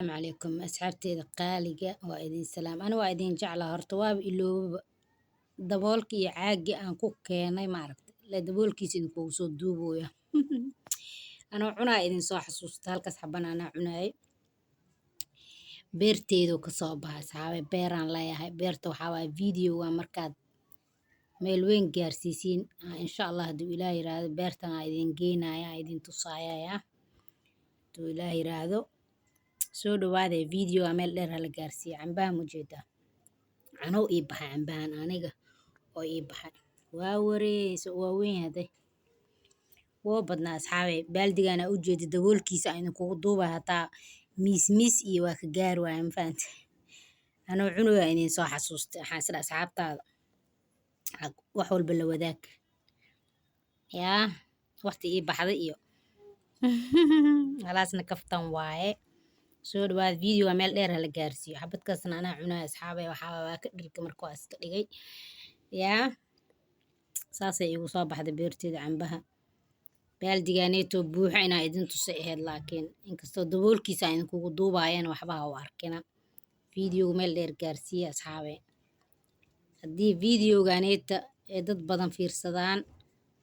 السلام عليكم أصحابتي قالقة وإذن سلام أنا وإذن جعلها هرتواب إلو دبولك يا عاجي أن كوكيناي معرفت لا دبولكيس إنكو سو دوبويا أنا عنا إذن صح حسوس هالكس حبنا أنا عناي beerteedu ka soo baxay saxaabe beeraan leeyahay beerta waxaa waaye video waa markaad meel weyn gaarsiisiin insha Allah hadduu ilaah yiraahdo beertan aa idin geenaya idin tusaayaya hadduu ilaah yiraahdo soo dhawaada video meel dheer hala gaarsiiyo cambaha mujeeda canow ii baxay cambahan aniga oo ii baxay waa wareeyso waa weyn haday woo badnaa asxaabe baaldigana u jeeda daboolkiisa aynu kugu duubay hataa miis iyo waa ka gaar waay ma fahanti anoo cunuga idin soo xasuustay waxaan sida asxaabtaada wax walba la wadaag yaa waqti ii baxday iyo halaasna kaftan waaye soo dhawaad video meel dheer hala gaarsiiyo xabadkaasna anaa cunaa asxaabe waxaa waa ka dhirka markuu iska dhigay yaa saasay igu soo baxday beerteeda cambaha baaldigaaneeto buuxa inaa idin tusay ahayd laakiin inkastoo daboolkiisa idin kugu duubaayeen waxba ha u arkina video meel dheer gaarsiiya asxaabe haddii videogaaneeta ee dad badan fiirsadaan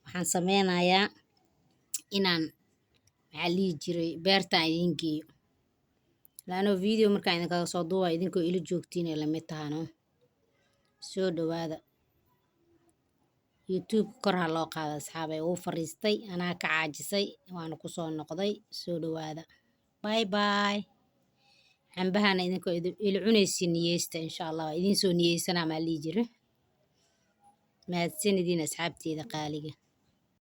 waxaan sameynayaa inaan maxaa lihi jiray beertaan idin geeyo laano video markaan idinkaga soo duubaa idinkoo ila joogtiin ee lamid tahano soo dhawaada YouTube kor ha loo qaado asxaabe wuu fariistay anaa ka caajisay waana ku soo noqday soo dhawaada bye bye cambahana idinkoo ila cunaysiin niyeysta insha Allah idin soo niyeysanaa maa lihi jire mahadsanidin asxaabteeda qaaliga